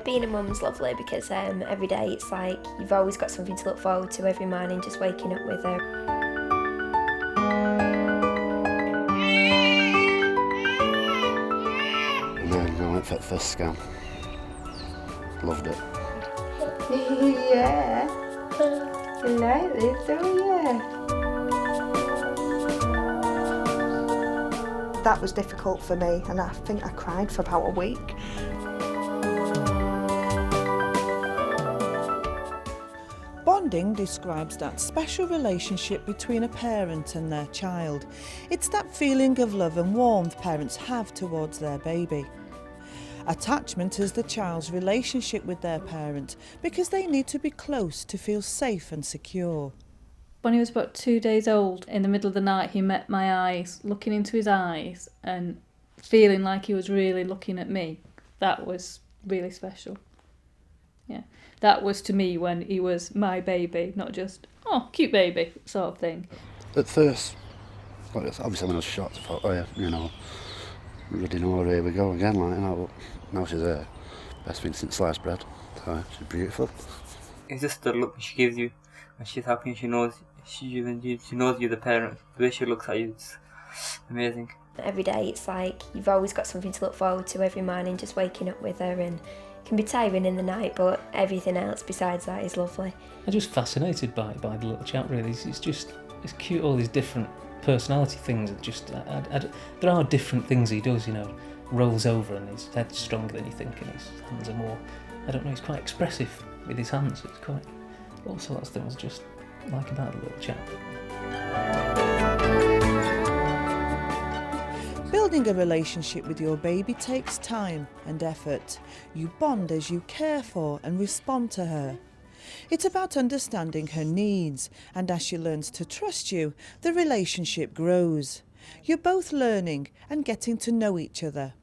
Being a mum's lovely because every day it's like you've always got something to look forward to every morning, just waking up with her. And then I went for the first scan. Loved it. Yeah. You like this, don't you? That was difficult for me, and I think I cried for about a week. Bonding describes that special relationship between a parent and their child. It's that feeling of love and warmth parents have towards their baby. Attachment is the child's relationship with their parent because they need to be close to feel safe and secure. When he was about 2 days old, in the middle of the night, he met my eyes, looking into his eyes and feeling like he was really looking at me. That was really special. Yeah, that was to me when he was my baby, not just, oh, cute baby sort of thing. At first, obviously when I was shocked, I thought, oh yeah, you know, already know, here we go again, like, you know, but now she's there. Best thing since sliced bread. So she's beautiful. It's just the look she gives you when she's happy and she knows you're the parent. The way she looks at you, it's amazing. Every day it's like you've always got something to look forward to every morning, just waking up with her, and it can be tiring in the night, but everything else besides that is lovely. I'm just fascinated by the little chap, really. It's cute, all these different personality things. There are different things he does, you know. Rolls over and his head's stronger than you think, and his hands are more, I don't know, he's quite expressive with his hands. It's quite, all sorts of things I just like about the little chap. Building a relationship with your baby takes time and effort. You bond as you care for and respond to her. It's about understanding her needs, and as she learns to trust you, the relationship grows. You're both learning and getting to know each other.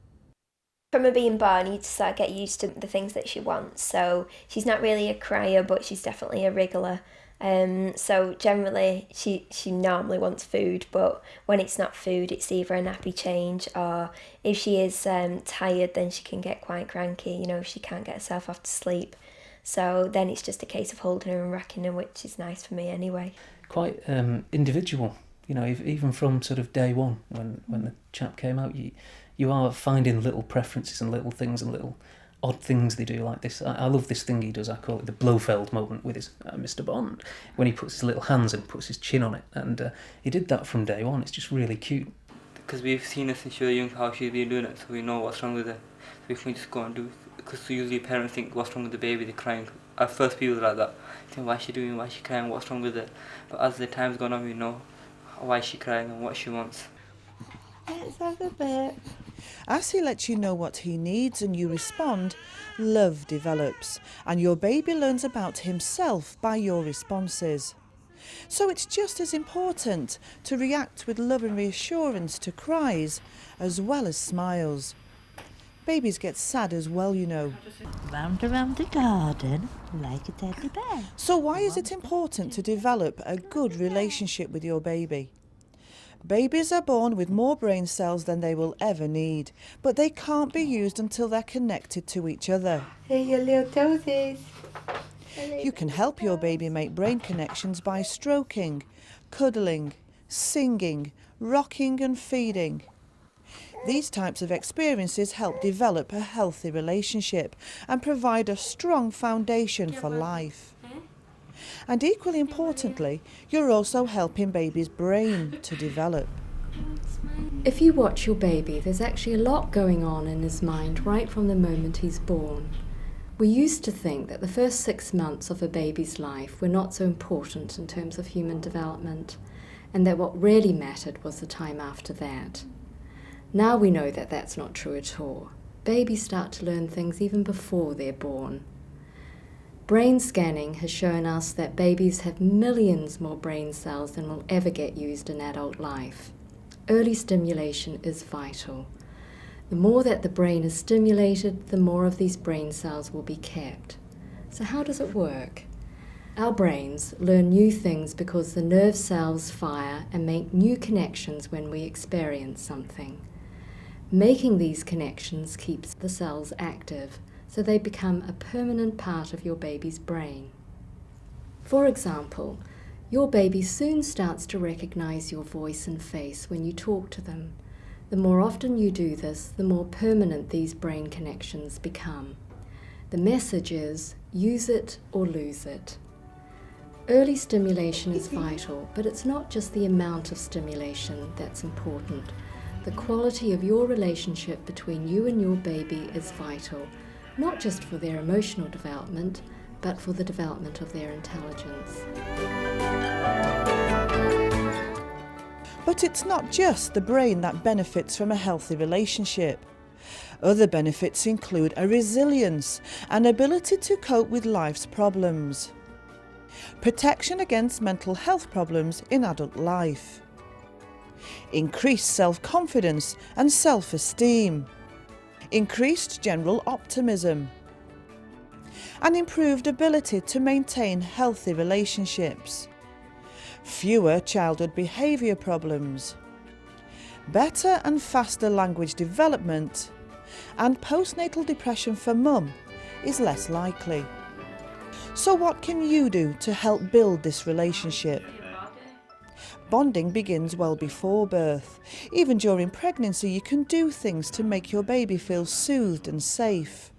From her being born, you just sort of get used to the things that she wants. So she's not really a crier, but she's definitely a wriggler. So generally, she normally wants food, but when it's not food, it's either a nappy change, or if she is tired, then she can get quite cranky, you know, if she can't get herself off to sleep. So then it's just a case of holding her and rocking her, which is nice for me anyway. Quite individual, you know, even from sort of day one, when the chap came out, you are finding little preferences and little things and little odd things they do like this. I love this thing he does, I call it the Blofeld moment with his Mr. Bond, when he puts his little hands and puts his chin on it, and he did that from day one. It's just really cute. Because we've seen her since she was young, how she's been doing it, so we know what's wrong with her. So we can just go and do it. Because usually parents think, what's wrong with the baby, they're crying. At first people are like that, think, why is she doing, why is she crying, what's wrong with her? But as the time's gone on, we know why she's crying and what she wants. Let's have a bit. As he lets you know what he needs and you respond, love develops, and your baby learns about himself by your responses. So it's just as important to react with love and reassurance to cries as well as smiles. Babies get sad as well, you know. Round around the garden like a teddy bear. So why is it important to develop a good relationship with your baby? Babies are born with more brain cells than they will ever need, but they can't be used until they're connected to each other. Here your little toesies. You can help your baby make brain connections by stroking, cuddling, singing, rocking and feeding. These types of experiences help develop a healthy relationship and provide a strong foundation for life. And equally importantly, you're also helping baby's brain to develop. If you watch your baby, there's actually a lot going on in his mind right from the moment he's born. We used to think that the first 6 months of a baby's life were not so important in terms of human development, and that what really mattered was the time after that. Now we know that that's not true at all. Babies start to learn things even before they're born. Brain scanning has shown us that babies have millions more brain cells than will ever get used in adult life. Early stimulation is vital. The more that the brain is stimulated, the more of these brain cells will be kept. So how does it work? Our brains learn new things because the nerve cells fire and make new connections when we experience something. Making these connections keeps the cells active, so they become a permanent part of your baby's brain. For example, your baby soon starts to recognize your voice and face when you talk to them. The more often you do this, the more permanent these brain connections become. The message is, use it or lose it. Early stimulation is vital, but it's not just the amount of stimulation that's important. The quality of your relationship between you and your baby is vital, not just for their emotional development, but for the development of their intelligence. But it's not just the brain that benefits from a healthy relationship. Other benefits include a resilience, an ability to cope with life's problems, protection against mental health problems in adult life, increased self-confidence and self-esteem, increased general optimism, an improved ability to maintain healthy relationships, fewer childhood behaviour problems, better and faster language development, and postnatal depression for mum is less likely. So what can you do to help build this relationship? Bonding begins well before birth. Even during pregnancy, you can do things to make your baby feel soothed and safe.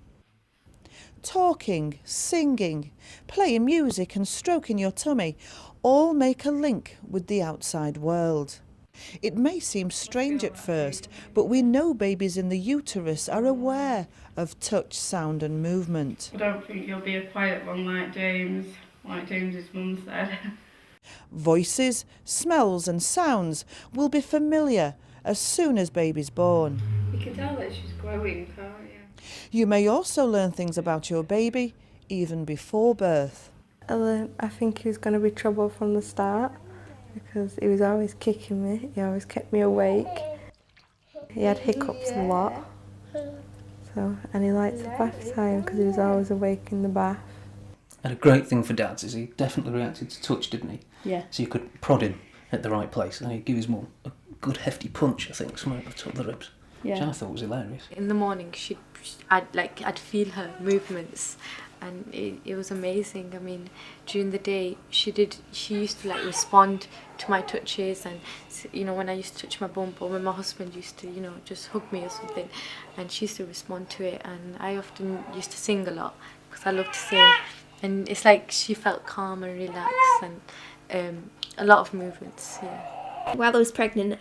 Talking, singing, playing music and stroking your tummy all make a link with the outside world. It may seem strange at first, but we know babies in the uterus are aware of touch, sound and movement. I don't think you'll be a quiet one like James's mum said. Voices, smells and sounds will be familiar as soon as baby's born. You can tell that she's growing, can't you? You may also learn things about your baby even before birth. I think he was going to be trouble from the start because he was always kicking me, he always kept me awake. He had hiccups a lot, and he liked the bath time because he was always awake in the bath. And a great thing for dads is he definitely reacted to touch, didn't he? Yeah. So you could prod him at the right place and he'd give his mum a good hefty punch, I think, somewhere at the top of the ribs, which I thought was hilarious. In the morning, I'd feel her movements, and it was amazing. I mean, during the day, she used to respond to my touches, and when I used to touch my bum, or when my husband used to just hug me or something, and she used to respond to it. And I often used to sing a lot because I love to sing, and it's like she felt calm and relaxed, and a lot of movements. Yeah. While I was pregnant,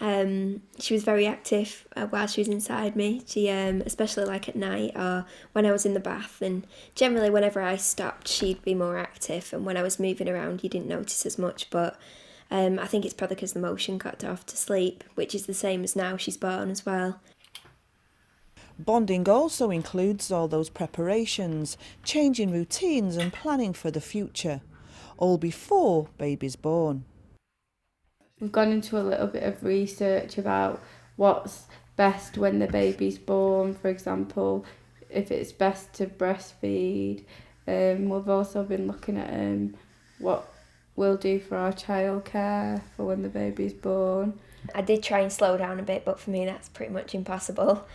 she was very active while she was inside me. She, especially at night or when I was in the bath, and generally whenever I stopped, she'd be more active. And when I was moving around, you didn't notice as much. But I think it's probably because the motion got her off to sleep, which is the same as now she's born as well. Bonding also includes all those preparations, changing routines and planning for the future, all before baby's born. We've gone into a little bit of research about what's best when the baby's born, for example, if it's best to breastfeed. We've also been looking at what we'll do for our childcare for when the baby's born. I did try and slow down a bit, but for me that's pretty much impossible.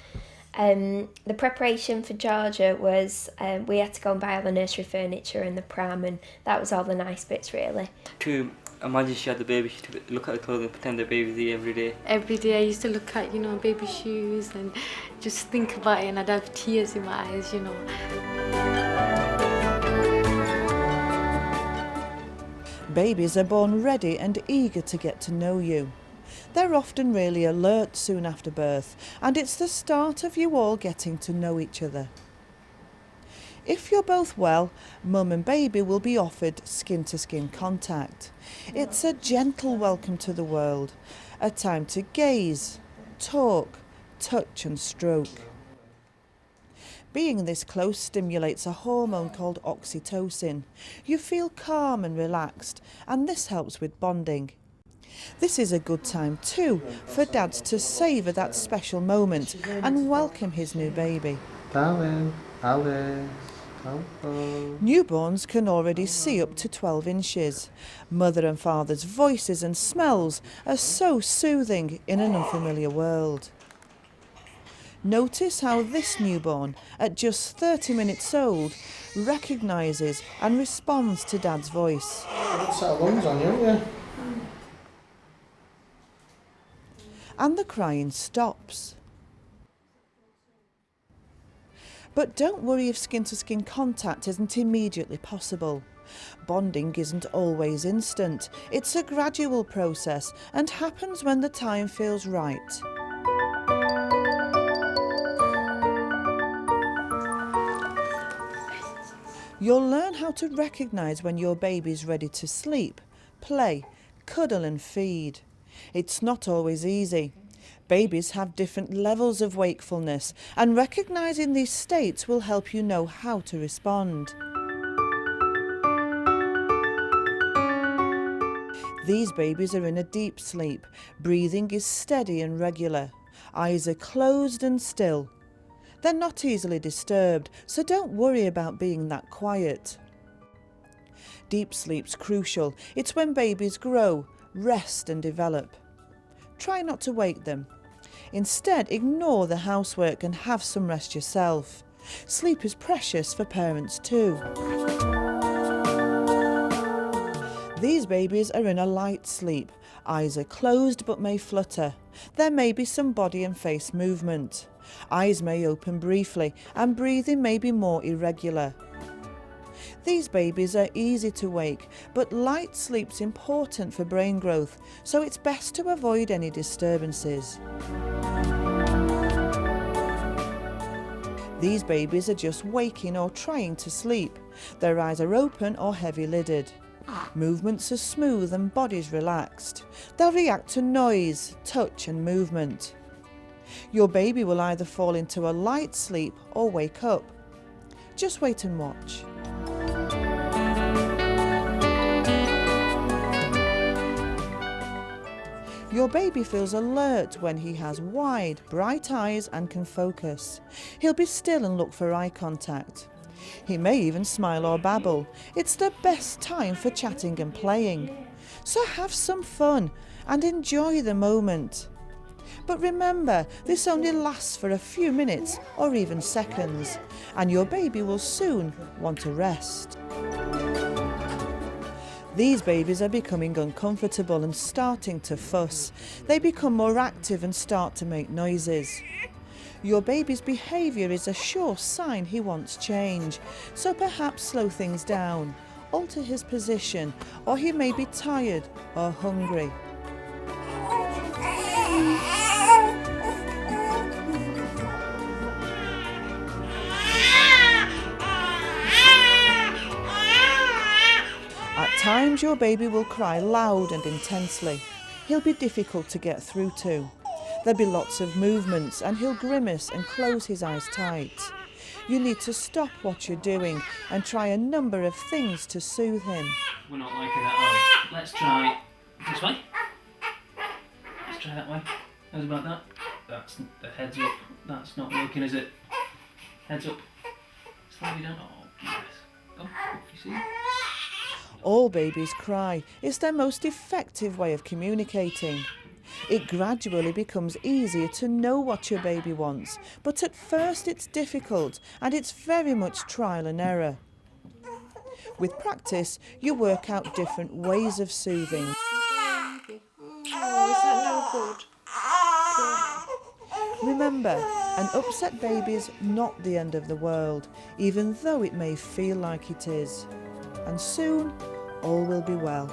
The preparation for Georgia was we had to go and buy all the nursery furniture and the pram, and that was all the nice bits really. To imagine she had the baby, she would look at the clothes and pretend the baby's there every day. Every day I used to look at, baby shoes and just think about it, and I'd have tears in my eyes, Babies are born ready and eager to get to know you. They're often really alert soon after birth, and it's the start of you all getting to know each other. If you're both well, mum and baby will be offered skin-to-skin contact. It's a gentle welcome to the world, a time to gaze, talk, touch and stroke. Being this close stimulates a hormone called oxytocin. You feel calm and relaxed, and this helps with bonding. This is a good time too for dads to savour that special moment and welcome his new baby. Darling, Alice. Newborns can already see up to 12 inches. Mother and father's voices and smells are so soothing in an unfamiliar world. Notice how this newborn, at just 30 minutes old, recognises and responds to Dad's voice. Good set of lungs on you, haven't you? And the crying stops. But don't worry if skin-to-skin contact isn't immediately possible. Bonding isn't always instant. It's a gradual process and happens when the time feels right. You'll learn how to recognise when your baby's ready to sleep, play, cuddle and feed. It's not always easy. Babies have different levels of wakefulness, and recognising these states will help you know how to respond. These babies are in a deep sleep. Breathing is steady and regular. Eyes are closed and still. They're not easily disturbed, so don't worry about being that quiet. Deep sleep's crucial. It's when babies grow, rest and develop. Try not to wake them. Instead, ignore the housework and have some rest yourself. Sleep is precious for parents too. These babies are in a light sleep. Eyes are closed but may flutter. There may be some body and face movement. Eyes may open briefly and breathing may be more irregular. These babies are easy to wake, but light sleep's important for brain growth, so it's best to avoid any disturbances. These babies are just waking or trying to sleep. Their eyes are open or heavy-lidded. Movements are smooth and bodies relaxed. They'll react to noise, touch and movement. Your baby will either fall into a light sleep or wake up. Just wait and watch. Your baby feels alert when he has wide, bright eyes and can focus. He'll be still and look for eye contact. He may even smile or babble. It's the best time for chatting and playing. So have some fun and enjoy the moment. But remember, this only lasts for a few minutes or even seconds, and your baby will soon want to rest. These babies are becoming uncomfortable and starting to fuss. They become more active and start to make noises. Your baby's behaviour is a sure sign he wants change, so perhaps slow things down, alter his position, or he may be tired or hungry. At times your baby will cry loud and intensely. He'll be difficult to get through to. There'll be lots of movements and he'll grimace and close his eyes tight. You need to stop what you're doing and try a number of things to soothe him. We're not liking that, are we? Let's try this way. Let's try that way. How's about that? That's the head's up. That's not working, is it? Heads up. Slowly down. Oh, yes. Oh, you see? All babies cry. It's their most effective way of communicating. It gradually becomes easier to know what your baby wants, but at first it's difficult and it's very much trial and error. With practice, you work out different ways of soothing. Remember, an upset baby is not the end of the world, even though it may feel like it is. And soon, all will be well.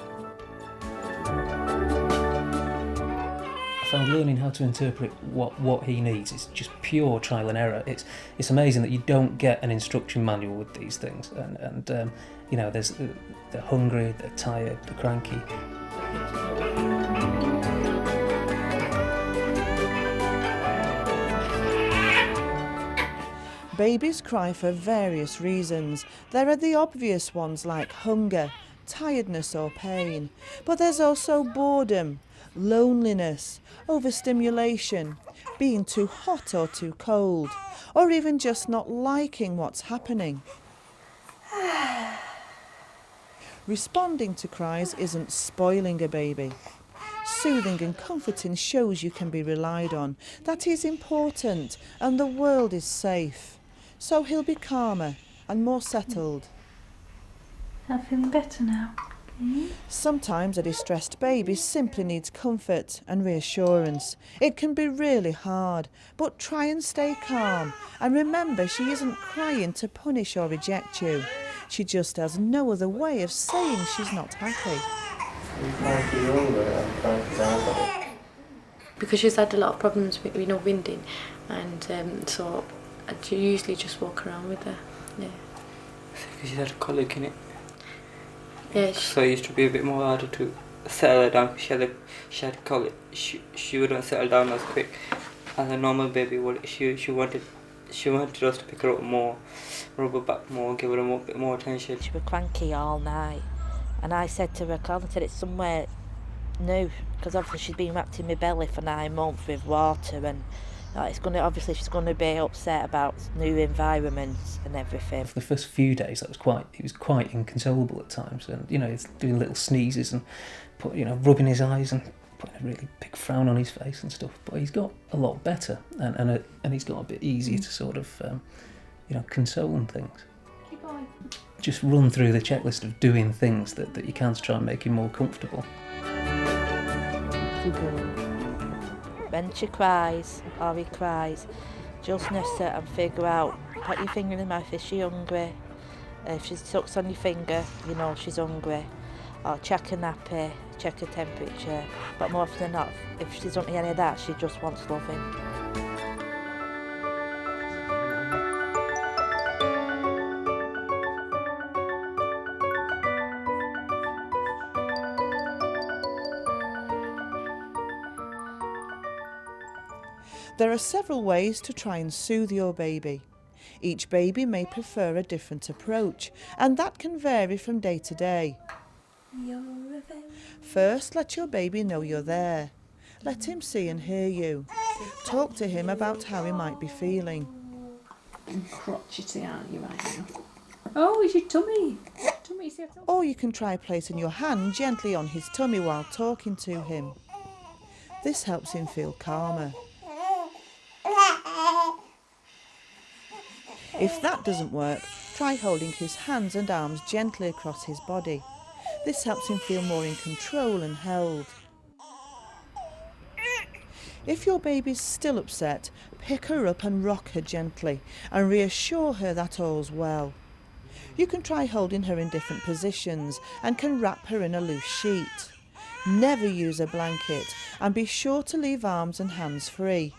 I found learning how to interpret what he needs is just pure trial and error. It's amazing that you don't get an instruction manual with these things, and you know, they're hungry, they're tired, they're cranky. Babies cry for various reasons. There are the obvious ones like hunger, tiredness or pain, but there's also boredom, loneliness, overstimulation, being too hot or too cold, or even just not liking what's happening. Responding to cries isn't spoiling a baby. soothing and comforting shows you can be relied on, that he's important and the world is safe. So he'll be calmer and more settled. I'm feeling better now. Sometimes a distressed baby simply needs comfort and reassurance. It can be really hard, but try and stay calm and remember she isn't crying to punish or reject you. She just has no other way of saying she's not happy. Because she's had a lot of problems with winding, and so I usually just walk around with her. Yeah. Because she's had a colic in it. Yeah. So it used to be a bit more harder to settle her down. She had colic. She wouldn't settle down as quick as a normal baby would. She wanted us to pick her up more, rub her back more, give her a bit more attention. She was cranky all night, and I said to her, "Colin, said it's somewhere new," because obviously she's been wrapped in my belly for 9 months with water, and she's going to be upset about new environments and everything. For the first few days, it was quite inconsolable at times, and he's doing little sneezes and rubbing his eyes and putting a really big frown on his face and stuff. But he's got a lot better, and he's got a bit easier to sort of console and things. Keep going. Just run through the checklist of doing things that you can to try and make him more comfortable. When she cries or he cries, just nurse her and figure out, put your finger in the mouth, is she hungry? If she sucks on your finger, you know she's hungry. Or check her nappy, check her temperature. But more often than not, if she doesn't do any of that, she just wants loving. There are several ways to try and soothe your baby. Each baby may prefer a different approach, and that can vary from day to day. First, let your baby know you're there. Let him see and hear you. Talk to him about how he might be feeling. You're crotchety, aren't you, right now? Oh, it's your tummy. Or you can try placing your hand gently on his tummy while talking to him. This helps him feel calmer. If that doesn't work, try holding his hands and arms gently across his body. This helps him feel more in control and held. If your baby's still upset, pick her up and rock her gently and reassure her that all's well. You can try holding her in different positions and can wrap her in a loose sheet. Never use a blanket and be sure to leave arms and hands free.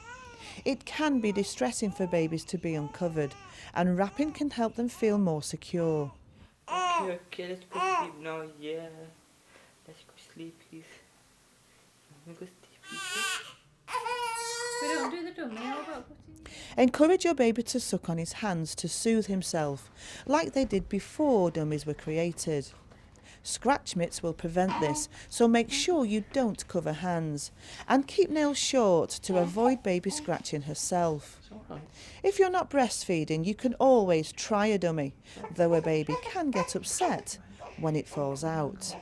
It can be distressing for babies to be uncovered, and wrapping can help them feel more secure. Okay, let's go sleep now, yeah. Let's go sleep, please. Let's go sleep, please. We don't do the dummy, how about putting... Encourage your baby to suck on his hands to soothe himself, like they did before dummies were created. Scratch mitts will prevent this, so make sure you don't cover hands, and keep nails short to avoid baby scratching herself. If you're not breastfeeding, you can always try a dummy, though a baby can get upset when it falls out.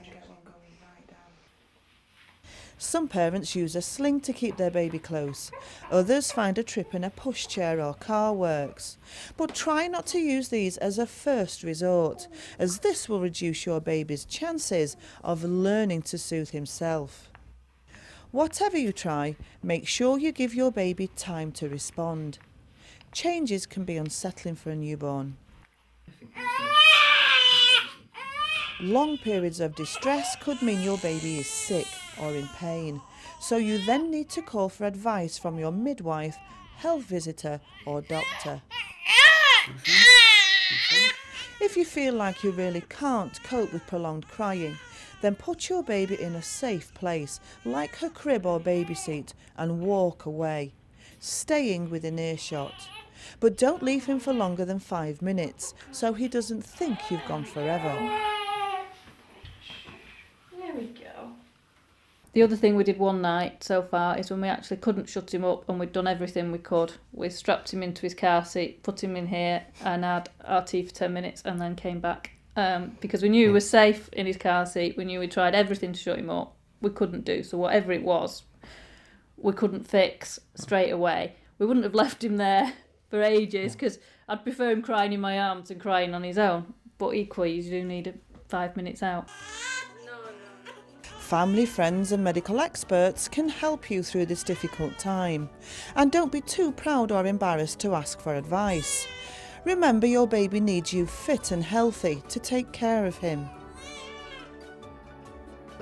Some parents use a sling to keep their baby close. Others find a trip in a pushchair or car works. But try not to use these as a first resort, as this will reduce your baby's chances of learning to soothe himself. Whatever you try, make sure you give your baby time to respond. Changes can be unsettling for a newborn. Long periods of distress could mean your baby is sick or in pain, so you then need to call for advice from your midwife, health visitor or doctor. If you feel like you really can't cope with prolonged crying, then put your baby in a safe place, like her crib or baby seat, and walk away, staying within earshot. But don't leave him for longer than 5 minutes, so he doesn't think you've gone forever. There we go. The other thing we did one night so far is when we actually couldn't shut him up and we'd done everything we could. We strapped him into his car seat, put him in here and had our tea for 10 minutes and then came back. Because we knew he was safe in his car seat. We knew we tried everything to shut him up. we couldn't do. So whatever it was, we couldn't fix straight away. We wouldn't have left him there for ages because I'd prefer him crying in my arms than crying on his own. But equally, you do need 5 minutes out. Family, friends and medical experts can help you through this difficult time. And don't be too proud or embarrassed to ask for advice. Remember, your baby needs you fit and healthy to take care of him.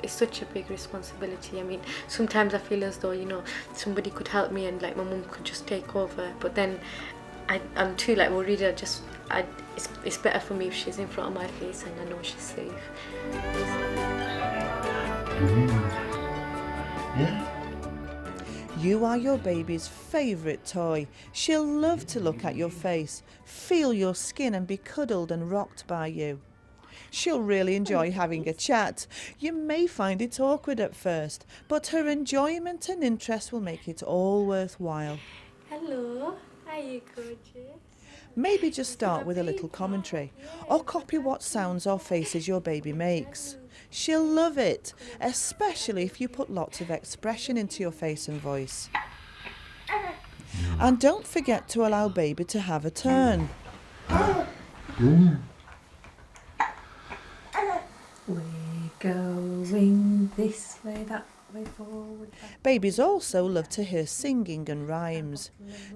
It's such a big responsibility. I mean, sometimes I feel as though, you know, somebody could help me and like my mum could just take over. But then I'm too like worried. It's better for me if she's in front of my face and I know she's safe. Yeah. You are your baby's favourite toy. She'll love to look at your face, feel your skin and be cuddled and rocked by you. She'll really enjoy having a chat. You may find it awkward at first, but her enjoyment and interest will make it all worthwhile. Hello, are you gorgeous? Maybe just start with a little commentary or copy what sounds or faces your baby makes. She'll love it, especially if you put lots of expression into your face and voice. And don't forget to allow baby to have a turn. We're going this way, that way, forward. Babies also love to hear singing and rhymes.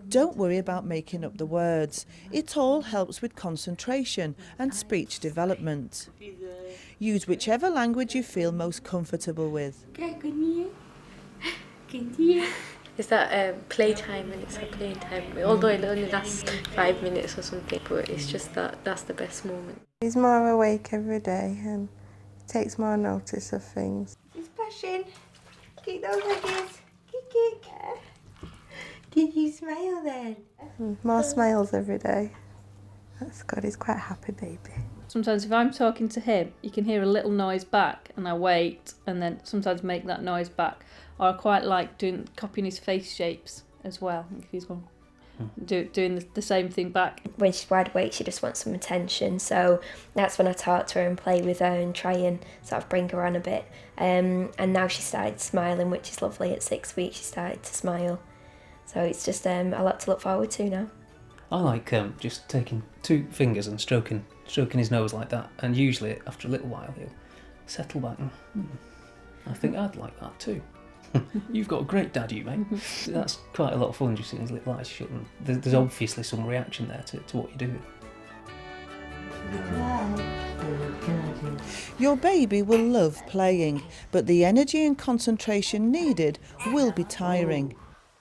Don't worry about making up the words. It all helps with concentration and speech development. Use whichever language you feel most comfortable with. Is that playtime and it's a playtime, although it only lasts 5 minutes or something, but it's just that's the best moment. He's more awake every day and takes more notice of things. He's splashing. Kick those leggies. Kick. Did you smile then? More smiles every day. That's good, he's quite a happy baby. Sometimes if I'm talking to him, you can hear a little noise back and I wait and then sometimes make that noise back. Or I quite like copying his face shapes as well. If he's going doing the same thing back. When she's wide awake, she just wants some attention. So that's when I talk to her and play with her and try and sort of bring her on a bit. And now she started smiling, which is lovely. At 6 weeks, she started to smile. So it's just a lot to look forward to now. I like just taking 2 fingers and stroking his nose like that. And usually, after a little while, he'll settle back and, I think I'd like that too. You've got a great dad, you mate. That's quite a lot of fun, just seeing his little eyes shut. And there's obviously some reaction there to what you're doing. Your baby will love playing, but the energy and concentration needed will be tiring.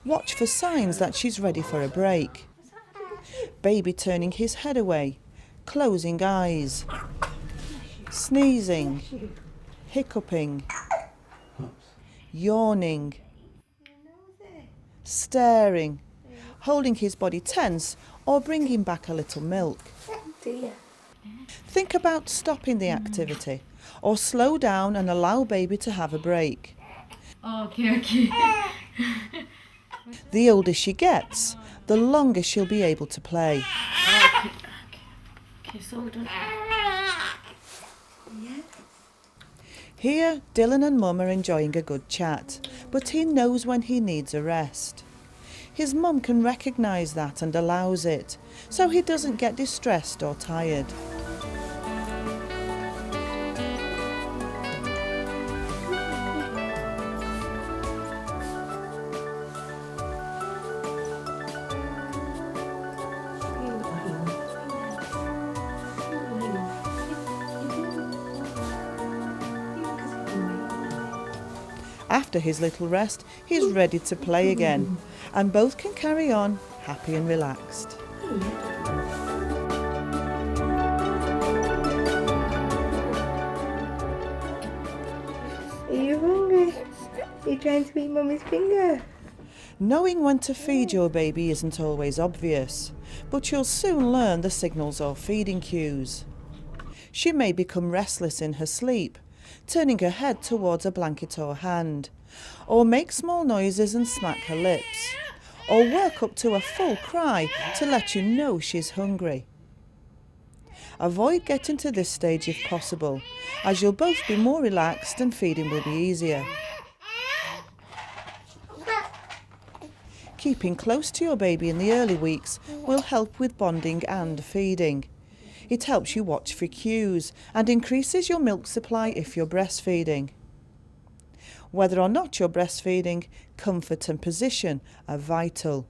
Watch for signs that she's ready for a break. Baby turning his head away, closing eyes, sneezing, hiccuping, yawning, staring, holding his body tense or bringing back a little milk. Think about stopping the activity or slow down and allow baby to have a break. Okay. The older she gets, the longer she'll be able to play. Okay, so done. Here, Dylan and Mum are enjoying a good chat, but he knows when he needs a rest. His mum can recognise that and allows it, so he doesn't get distressed or tired. After his little rest, he's ready to play again, and both can carry on happy and relaxed. Are you hungry? Are you trying to eat Mummy's finger? Knowing when to feed your baby isn't always obvious, but you'll soon learn the signals or feeding cues. She may become restless in her sleep, turning her head towards a blanket or hand, or make small noises and smack her lips, or work up to a full cry to let you know she's hungry. Avoid getting to this stage if possible, as you'll both be more relaxed and feeding will be easier. Keeping close to your baby in the early weeks will help with bonding and feeding. It helps you watch for cues and increases your milk supply if you're breastfeeding. Whether or not you're breastfeeding, comfort and position are vital.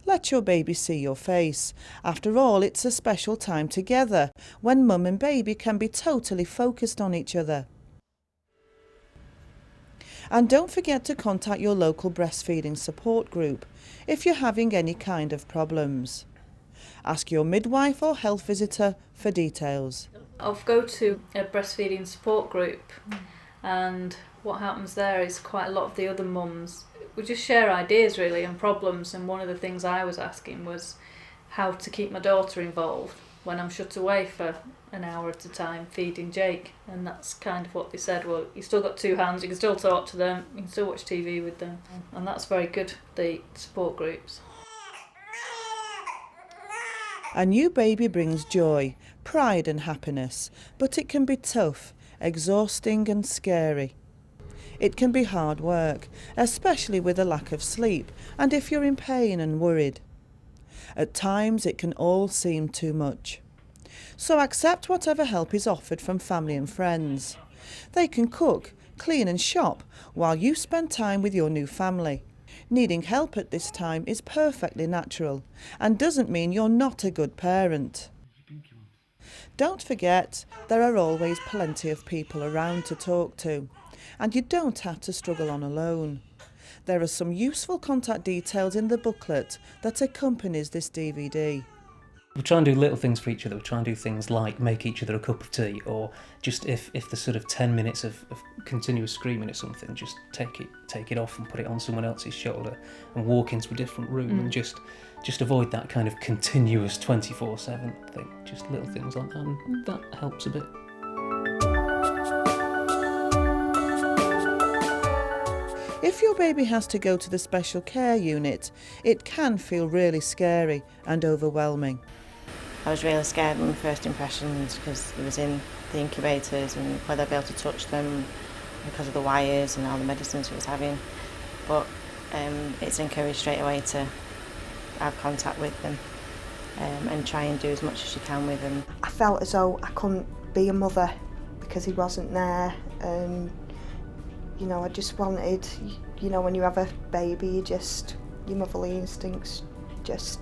Let your baby see your face. After all, it's a special time together when mum and baby can be totally focused on each other. And don't forget to contact your local breastfeeding support group if you're having any kind of problems. Ask your midwife or health visitor for details. I'll go to a breastfeeding support group, and what happens there is quite a lot of the other mums, we just share ideas really and problems, and one of the things I was asking was how to keep my daughter involved when I'm shut away for an hour at a time feeding Jake, and that's kind of what they said. Well, you've still got two hands, you can still talk to them, you can still watch TV with them, and that's very good, the support groups. A new baby brings joy, pride and happiness, but it can be tough, exhausting and scary. It can be hard work, especially with a lack of sleep and if you're in pain and worried. At times it can all seem too much. So accept whatever help is offered from family and friends. They can cook, clean and shop while you spend time with your new family. Needing help at this time is perfectly natural and doesn't mean you're not a good parent. Don't forget, there are always plenty of people around to talk to, and you don't have to struggle on alone. There are some useful contact details in the booklet that accompanies this DVD. We try and do little things for each other. We try and do things like make each other a cup of tea, or just if there's sort of 10 minutes of continuous screaming at something, just take it off and put it on someone else's shoulder and walk into a different room and just avoid that kind of continuous 24/7 thing. Just little things like that, and that helps a bit. If your baby has to go to the special care unit, it can feel really scary and overwhelming. I was really scared with my first impressions because it was in the incubators and whether I'd be able to touch them because of the wires and all the medicines she was having. But it's encouraged straight away to have contact with them and try and do as much as you can with them. I felt as though I couldn't be a mother because he wasn't there, and you know, I just wanted, you know, when you have a baby, your motherly instincts just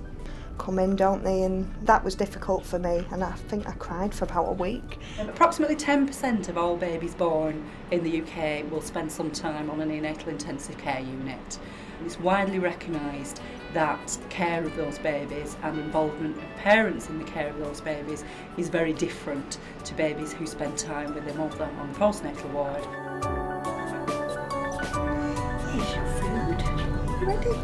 come in, don't they? And that was difficult for me, and I think I cried for about a week. Approximately 10% of all babies born in the UK will spend some time on a neonatal intensive care unit. It's widely recognised that the care of those babies and involvement of parents in the care of those babies is very different to babies who spend time with their mother on the postnatal ward. Here's your food. You ready?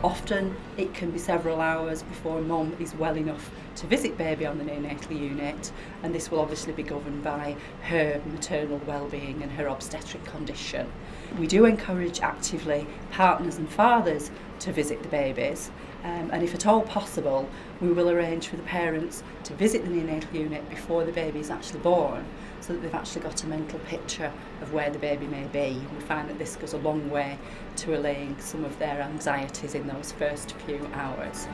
Often it can be several hours before mum is well enough to visit baby on the neonatal unit, and this will obviously be governed by her maternal well-being and her obstetric condition. We do encourage actively partners and fathers to visit the babies, and if at all possible we will arrange for the parents to visit the neonatal unit before the baby is actually born, so that they've actually got a mental picture of where the baby may be. We find that this goes a long way to allaying some of their anxieties in those first few hours.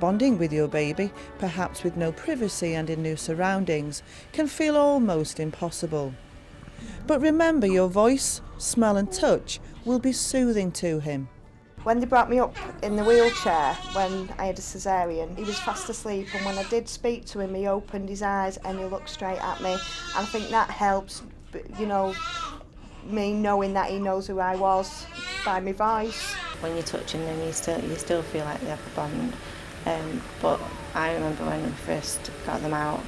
Bonding with your baby, perhaps with no privacy and in new surroundings, can feel almost impossible. But remember, your voice, smell and touch will be soothing to him. When they brought me up in the wheelchair when I had a caesarean, he was fast asleep, and when I did speak to him, he opened his eyes and he looked straight at me, and I think that helps, you know, me knowing that he knows who I was by my voice. When you're touching them, you still feel like they have a bond. But I remember when we first got them out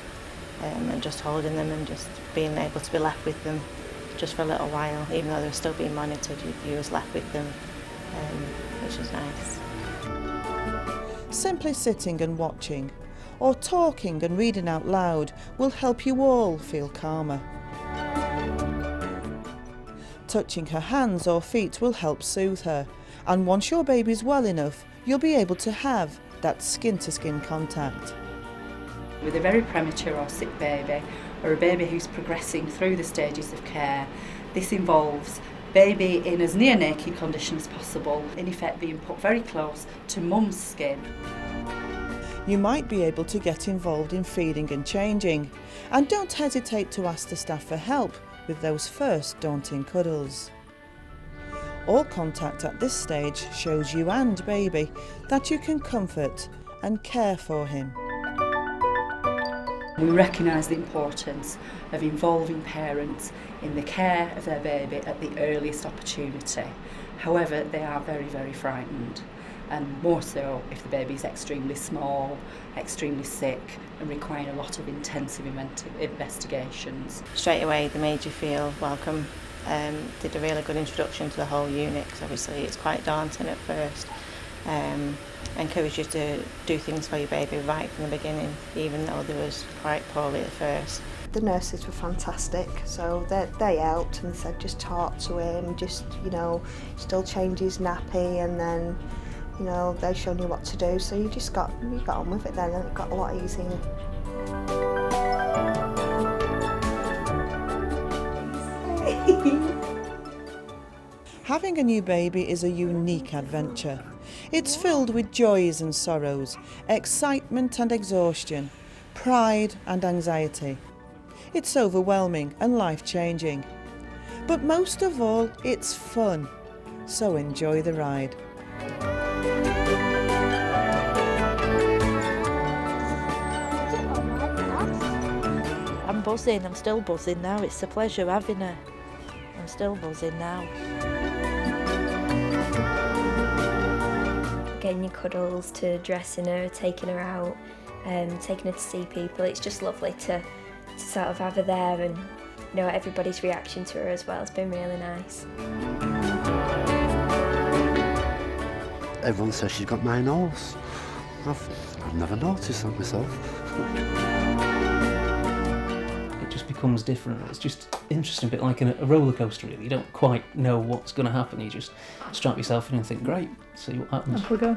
and just holding them and just being able to be left with them just for a little while, even though they were still being monitored, you was left with them, which was nice. Simply sitting and watching, or talking and reading out loud will help you all feel calmer. Touching her hands or feet will help soothe her, and once your baby's well enough, you'll be able to have that skin-to-skin contact. With a very premature or sick baby, or a baby who's progressing through the stages of care, this involves baby in as near naked condition as possible, in effect being put very close to mum's skin. You might be able to get involved in feeding and changing, and don't hesitate to ask the staff for help with those first daunting cuddles. All contact at this stage shows you and baby that you can comfort and care for him. We recognise the importance of involving parents in the care of their baby at the earliest opportunity. However, they are very, very frightened, and more so if the baby is extremely small, extremely sick and requiring a lot of intensive investigations. Straight away they made you feel welcome, did a really good introduction to the whole unit, because obviously it's quite daunting at first. Encourage you to do things for your baby right from the beginning, even though they was quite poorly at first. The nurses were fantastic, so they helped and said just talk to him, just, you know, still change his nappy, and then, you know, they showed you what to do, so you got on with it then, and it got a lot easier. Having a new baby is a unique adventure. It's filled with joys and sorrows, excitement and exhaustion, pride and anxiety. It's overwhelming and life-changing. But most of all, it's fun. So enjoy the ride. I'm buzzing, I'm still buzzing now. It's a pleasure having her. I'm still buzzing now. Getting your cuddles, to dressing her, taking her out, taking her to see people. It's just lovely to sort of have her there, and, you know, everybody's reaction to her as well. It's been really nice. Everyone says she's got my nose. I've never noticed that myself. It just becomes different. It's just interesting, a bit like a roller coaster really. You don't quite know what's going to happen. You just strap yourself in and think, great, see what happens. Off we go.